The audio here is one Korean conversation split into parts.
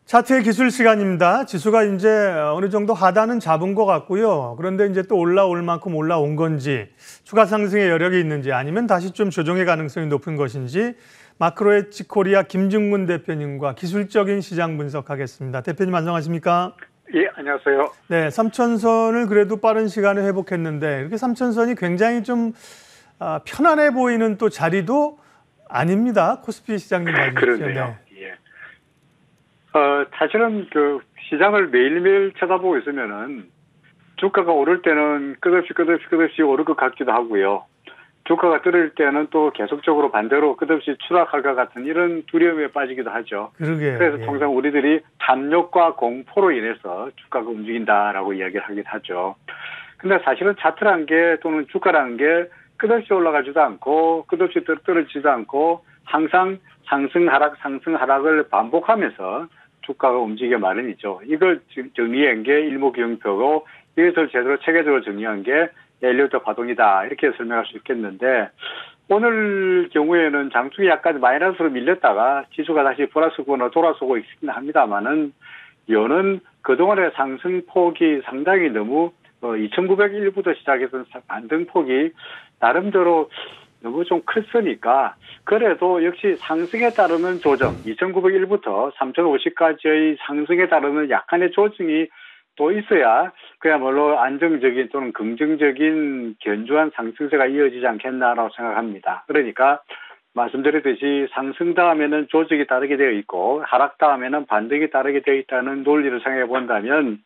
차트의 기술 시간입니다. 지수가 이제 어느 정도 하단은 잡은 것 같고요. 그런데 이제 또 올라올 만큼 올라온 건지, 추가 상승의 여력이 있는지, 아니면 다시 좀 조정의 가능성이 높은 것인지, 마크로엣지 코리아 김중문 대표님과 기술적인 시장 분석하겠습니다. 대표님 안녕하십니까? 예, 안녕하세요. 네, 3천선을 그래도 빠른 시간에 회복했는데, 이렇게 3천선이 굉장히 좀 편안해 보이는 또 자리도 아닙니다. 코스피 시장님 봐주십시오. 그런데요. 네. 예. 사실은 그 시장을 매일매일 쳐다보고 있으면은 주가가 오를 때는 끝없이 오를 것 같기도 하고요. 주가가 떨어질 때는 또 계속적으로 반대로 끝없이 추락할 것 같은 이런 두려움에 빠지기도 하죠. 그러게요. 그래서 예. 통상 우리들이 탐욕과 공포로 인해서 주가가 움직인다라고 이야기를 하긴 하죠. 근데 사실은 차트라는 게 또는 주가라는 게 끝없이 올라가지도 않고 끝없이 떨어지지도 않고 항상 상승 하락을 반복하면서 주가가 움직이기 마련이죠. 이걸 정리한 게 일목요연표고 이것을 제대로 체계적으로 정리한 게 엘리어트 파동이다 이렇게 설명할 수 있겠는데, 오늘 경우에는 장중에 약간 마이너스로 밀렸다가 지수가 다시 플러스권으로 돌아서고 있긴 합니다만은 여는 그동안의 상승폭이 상당히 너무 2901부터 시작해서 반등폭이 나름대로 너무 좀 컸으니까, 그래도 역시 상승에 따르는 조정, 2901부터 3050까지의 상승에 따르는 약간의 조정이 또 있어야 그야말로 안정적인 또는 긍정적인 견조한 상승세가 이어지지 않겠나라고 생각합니다. 그러니까 말씀드렸듯이 상승 다음에는 조정이 따르게 되어 있고 하락 다음에는 반등이 따르게 되어 있다는 논리를 생각해 본다면,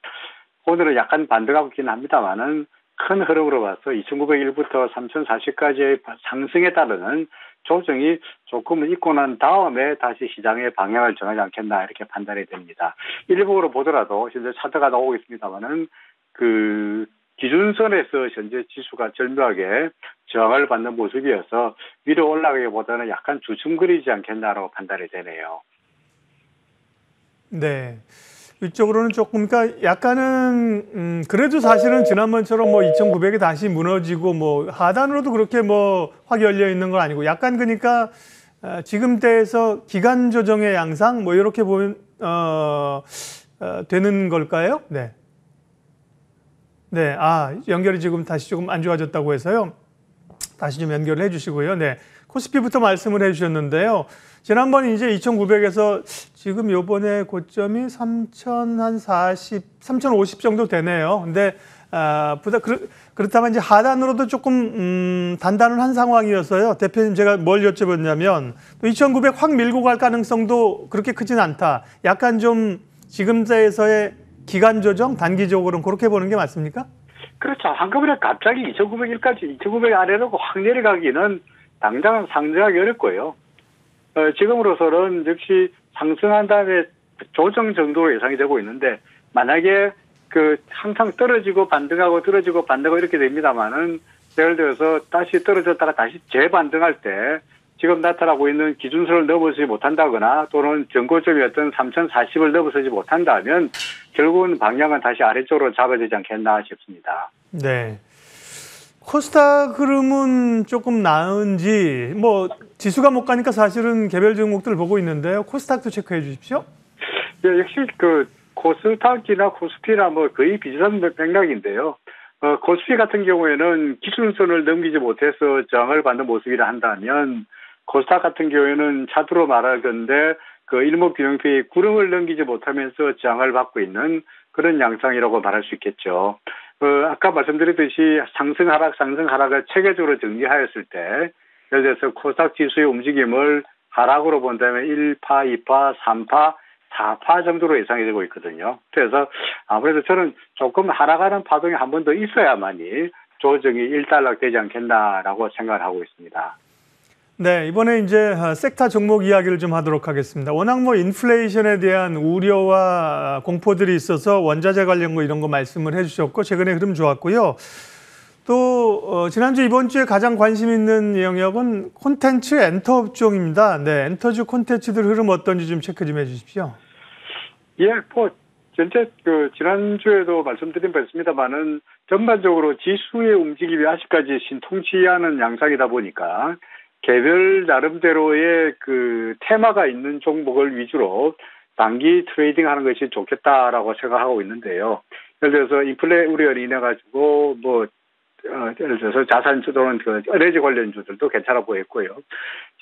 오늘은 약간 반등하고 있긴 합니다만은 큰 흐름으로 봐서 2901부터 3040까지의 상승에 따르는 조정이 조금은 있고 난 다음에 다시 시장의 방향을 정하지 않겠나 이렇게 판단이 됩니다. 일부러 보더라도 현재 차트가 나오고 있습니다만은 그 기준선에서 현재 지수가 절묘하게 저항을 받는 모습이어서 위로 올라가기보다는 약간 주춤거리지 않겠나라고 판단이 되네요. 네. 이쪽으로는 조금, 그러니까 약간은, 그래도 사실은 지난번처럼 뭐 2,900이 다시 무너지고 뭐 하단으로도 그렇게 뭐 확 열려 있는 건 아니고, 약간 그러니까 지금대에서 기간 조정의 양상 뭐 이렇게 보면, 되는 걸까요? 네. 네. 연결이 지금 다시 조금 안 좋아졌다고 해서요. 다시 좀 연결을 해 주시고요. 네. 코스피부터 말씀을 해 주셨는데요. 지난번 이제 2,900에서 지금 요번에 고점이 3,050 정도 되네요. 근데, 그렇다면 이제 하단으로도 조금, 단단을 한 상황이어서요. 대표님 제가 뭘 여쭤봤냐면, 2,900 확 밀고 갈 가능성도 그렇게 크진 않다. 약간 좀 지금자에서의 기간 조정, 단기적으로는 그렇게 보는 게 맞습니까? 그렇죠. 한꺼번에 갑자기 2901까지 2900 아래로 확 내려가기는 당장 상정하기 어렵고요. 지금으로서는 역시 상승한 다음에 조정 정도로 예상이 되고 있는데, 만약에 항상 떨어지고 반등하고 떨어지고 반등하고 이렇게 됩니다만은, 예를 들어서 다시 떨어졌다가 다시 재반등할 때 지금 나타나고 있는 기준선을 넘어서지 못한다거나 또는 전고점이었던 3040을 넘어서지 못한다면 결국은 방향은 다시 아래쪽으로 잡아지지 않겠나 싶습니다. 네. 코스닥 흐름은 조금 나은지, 뭐 지수가 못 가니까 사실은 개별 종목들을 보고 있는데요. 코스닥도 체크해 주십시오. 네, 역시 코스닥이나 코스피나 뭐 거의 비슷한 맥락인데요. 코스피 같은 경우에는 기준선을 넘기지 못해서 저항을 받는 모습이라 한다면, 코스닥 같은 경우에는 차트로 말할 건데 일목균형표의 구름을 넘기지 못하면서 저항을 받고 있는 그런 양상이라고 말할 수 있겠죠. 아까 말씀드렸듯이 상승 하락을 체계적으로 정리하였을 때, 예를 들어서 코스닥 지수의 움직임을 하락으로 본다면 1파, 2파, 3파, 4파 정도로 예상이 되고 있거든요. 그래서 아무래도 저는 조금 하락하는 파동이 한 번 더 있어야만이 조정이 일단락되지 않겠나라고 생각을 하고 있습니다. 네, 이번에 이제 섹터 종목 이야기를 좀 하도록 하겠습니다. 워낙 뭐 인플레이션에 대한 우려와 공포들이 있어서 원자재 관련 거 이런 거 말씀을 해주셨고, 최근에 흐름 좋았고요. 또 지난주 이번 주에 가장 관심 있는 영역은 콘텐츠 엔터 업종입니다. 네, 엔터주 콘텐츠들 흐름 어떤지 좀 체크 좀 해주십시오. 예, 전체 지난주에도 말씀드린 바 있습니다만은 전반적으로 지수의 움직임이 아직까지 신통치 않은 양상이다 보니까 개별 나름대로의 테마가 있는 종목을 위주로 단기 트레이딩 하는 것이 좋겠다라고 생각하고 있는데요. 예를 들어서 인플레 우려로 인해 가지고 예를 들어서 자산 또는 에너지 관련주들도 괜찮아 보였고요.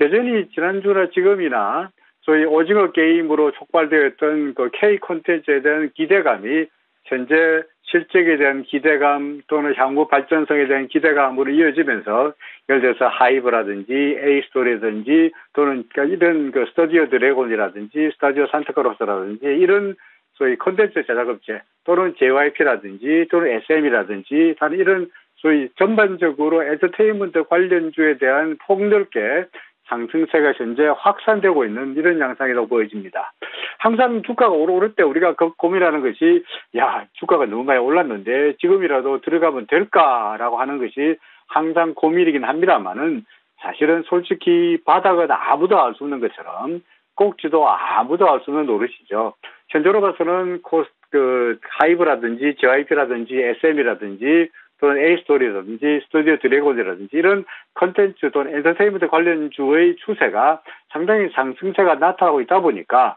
여전히 지난주나 지금이나 소위 오징어 게임으로 촉발되었던 그 K 콘텐츠에 대한 기대감이 현재 실적에 대한 기대감 또는 향후 발전성에 대한 기대감으로 이어지면서 예를 들어서 하이브라든지 에이스토리라든지 또는 이런 그 스튜디오 드래곤이라든지 스튜디오 산타크로스라든지 이런 소위 콘텐츠 제작업체 또는 JYP라든지 또는 SM이라든지 다른 이런 소위 전반적으로 엔터테인먼트 관련주에 대한 폭넓게 상승세가 현재 확산되고 있는 이런 양상이라고 보여집니다. 항상 주가가 오를 때 우리가 고민하는 것이 주가가 너무 많이 올랐는데 지금이라도 들어가면 될까라고 하는 것이 항상 고민이긴 합니다만은 사실은 솔직히 바닥은 아무도 알 수 없는 것처럼 꼭지도 아무도 알 수 없는 노릇이죠. 현재로 봐서는 하이브라든지 JYP라든지 SM이라든지 또는 A스토리라든지 스튜디오 드래곤이라든지 이런 컨텐츠 또는 엔터테인먼트 관련주의 추세가 상당히 상승세가 나타나고 있다 보니까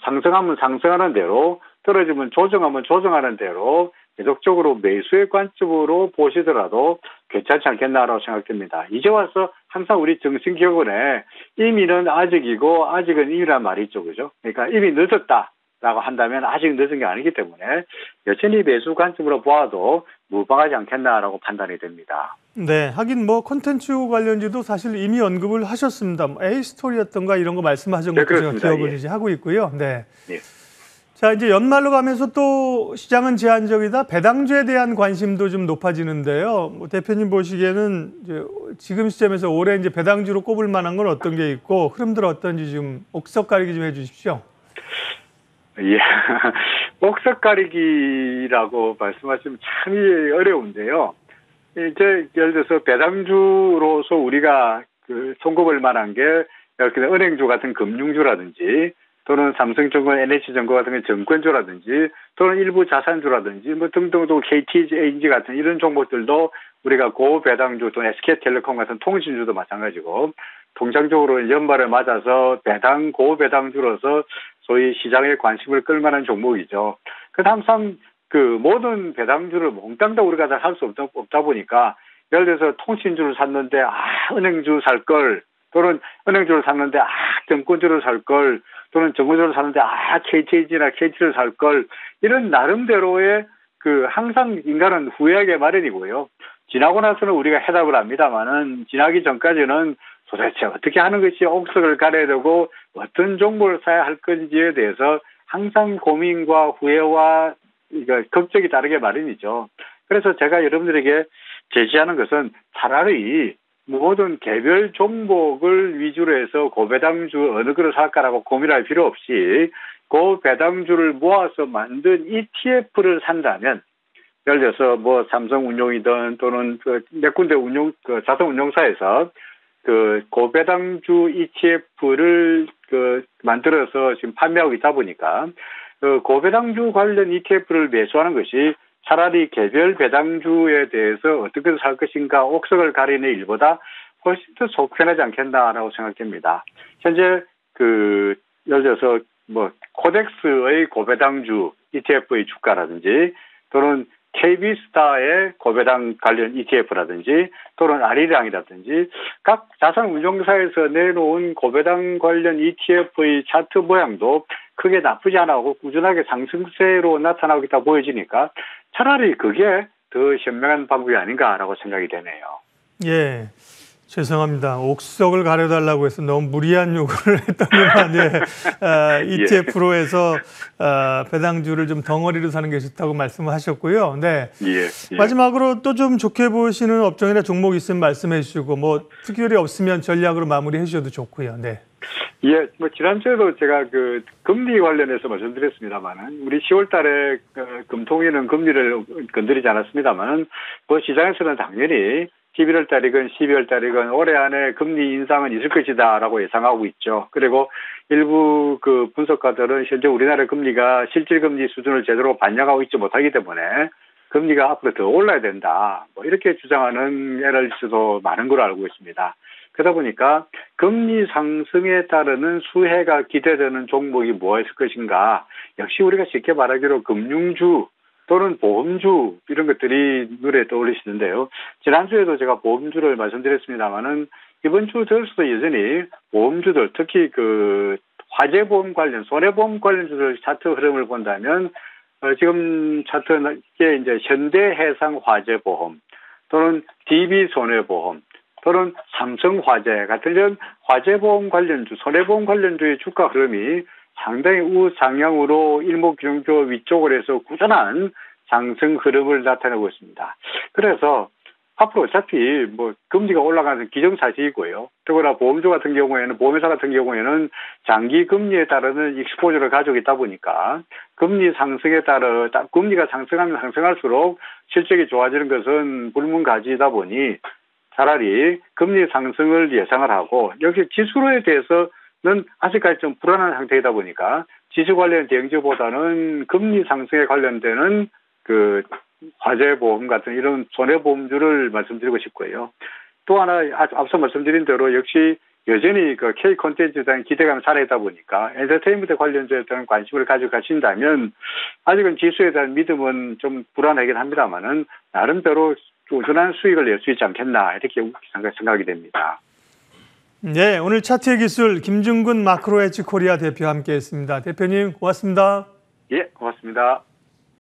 상승하면 상승하는 대로 떨어지면 조정하면 조정하는 대로 계속적으로 매수의 관점으로 보시더라도 괜찮지 않겠나라고 생각됩니다. 이제 와서 항상 우리 정신기억원에 이미는 아직이고 아직은 이미란 말이 있죠. 그죠? 그러니까 이미 늦었다. 라고 한다면 아직 늦은 게 아니기 때문에 여전히 매수 관점으로 보아도 무방하지 않겠나라고 판단이 됩니다. 네, 하긴 콘텐츠 관련주도 사실 이미 언급을 하셨습니다. A스토리였던가 이런 거 말씀하신 것도 제가 기억을 이제 하고 있고요. 네. 예. 자, 이제 연말로 가면서 또 시장은 제한적이다. 배당주에 대한 관심도 좀 높아지는데요. 대표님 보시기에는 이제 지금 시점에서 올해 이제 배당주로 꼽을 만한 건 어떤 게 있고 흐름들 어떤지 좀 옥석 가리기 좀 해주십시오. 예. 옥석 가리기라고 말씀하시면 참 어려운데요. 이제 예를 들어서 배당주로서 우리가 손꼽을 만한 게 은행주 같은 금융주라든지 또는 삼성증권, NH증권 같은 증권주라든지 또는 일부 자산주라든지 등등도 KTNG 같은 이런 종목들도 우리가 고배당주 또는 SK텔레콤 같은 통신주도 마찬가지고 통상적으로 연말을 맞아서 고배당주로서 소위 시장의 관심을 끌만한 종목이죠. 그래서 항상 모든 배당주를 몽땅 다 우리가 다 할 수 없다 보니까 예를 들어서 통신주를 샀는데 은행주 살 걸 또는 은행주를 샀는데 증권주를 살 걸 또는 증권주를 샀는데 KTNG나 KT를 살 걸 이런 나름대로의 항상 인간은 후회하게 마련이고요. 지나고 나서는 우리가 해답을 합니다만은 지나기 전까지는 도대체 어떻게 하는 것이 옥석을 가려야 되고 어떤 종목을 사야 할 건지에 대해서 항상 고민과 후회와 걱정이 따르게 마련이죠. 그래서 제가 여러분들에게 제시하는 것은 차라리 모든 개별 종목을 위주로 해서 고배당주 어느 거를 살까라고 고민할 필요 없이 고배당주를 모아서 만든 ETF를 산다면 예를 들어서 삼성운용이든 또는 몇 군데 자산운용사에서 고배당주 ETF를 만들어서 지금 판매하고 있다 보니까 고배당주 관련 ETF를 매수하는 것이 차라리 개별 배당주에 대해서 어떻게 살 것인가 옥석을 가리는 일보다 훨씬 더 속편하지 않겠나라고 생각됩니다. 현재 예를 들어서 코덱스의 고배당주 ETF의 주가라든지 또는 KB스타의 고배당 관련 ETF라든지 또는 아리랑이라든지 각 자산운용사에서 내놓은 고배당 관련 ETF의 차트 모양도 크게 나쁘지 않고 꾸준하게 상승세로 나타나고 있다 보여지니까 차라리 그게 더 현명한 방법이 아닌가라고 생각이 되네요. 예. 죄송합니다. 옥석을 가려달라고 해서 너무 무리한 요구를 했더니만 ETF로 해서 배당주를 좀 덩어리로 사는 게 좋다고 말씀을 하셨고요. 네. 예. 마지막으로 또 좀 좋게 보시는 업종이나 종목 있으면 말씀해 주시고 특별히 없으면 전략으로 마무리해 주셔도 좋고요. 네. 예, 지난주에도 제가 금리 관련해서 말씀드렸습니다만은, 우리 10월 달에 금통위는 금리를 건드리지 않았습니다만은, 시장에서는 당연히 11월 달이건 12월 달이건 올해 안에 금리 인상은 있을 것이다라고 예상하고 있죠. 그리고 일부 분석가들은 현재 우리나라 금리가 실질금리 수준을 제대로 반영하고 있지 못하기 때문에 금리가 앞으로 더 올라야 된다. 이렇게 주장하는 애널리스트도 많은 걸로 알고 있습니다. 그러다 보니까 금리 상승에 따르는 수혜가 기대되는 종목이 무엇일 것인가. 역시 우리가 쉽게 말하기로 금융주 또는 보험주 이런 것들이 눈에 떠올리시는데요. 지난주에도 제가 보험주를 말씀드렸습니다마는 이번 주 들어서도 여전히 보험주들 특히 그 화재보험 관련, 손해보험 관련주들 차트 흐름을 본다면 지금 차트에 이제 현대해상화재보험 또는 DB손해보험 또는 삼성화재 같은 이런 화재보험 관련주, 손해보험 관련주의 주가 흐름이 상당히 우상향으로 일목균형조 위쪽을 해서 꾸준한 상승 흐름을 나타내고 있습니다. 그래서 앞으로 어차피 뭐 금리가 올라가는 기정사실이고요. 더구나 보험주 같은 경우에는 보험회사 같은 경우에는 장기 금리에 따르는 익스포저를 가지고 있다 보니까 금리 상승에 따라 금리가 상승하면 상승할수록 실적이 좋아지는 것은 불문가지이다 보니 차라리 금리 상승을 예상을 하고 역시 지수로에 대해서는 아직까지 좀 불안한 상태이다 보니까 지수 관련 대응주보다는 금리 상승에 관련되는 그 화재보험 같은 이런 손해보험주를 말씀드리고 싶고요. 또 하나 앞서 말씀드린 대로 역시 여전히 그 K 콘텐츠에 대한 기대감이 살아있다 보니까 엔터테인먼트 관련주에 대한 관심을 가지고 가신다면 아직은 지수에 대한 믿음은 좀 불안하긴 합니다만은 나름대로 꾸준한 수익을 낼 수 있지 않겠나 이렇게 생각이 됩니다. 네, 오늘 차트의 기술 김중근 마크로헤지 코리아 대표와 함께했습니다. 대표님 고맙습니다. 예, 고맙습니다.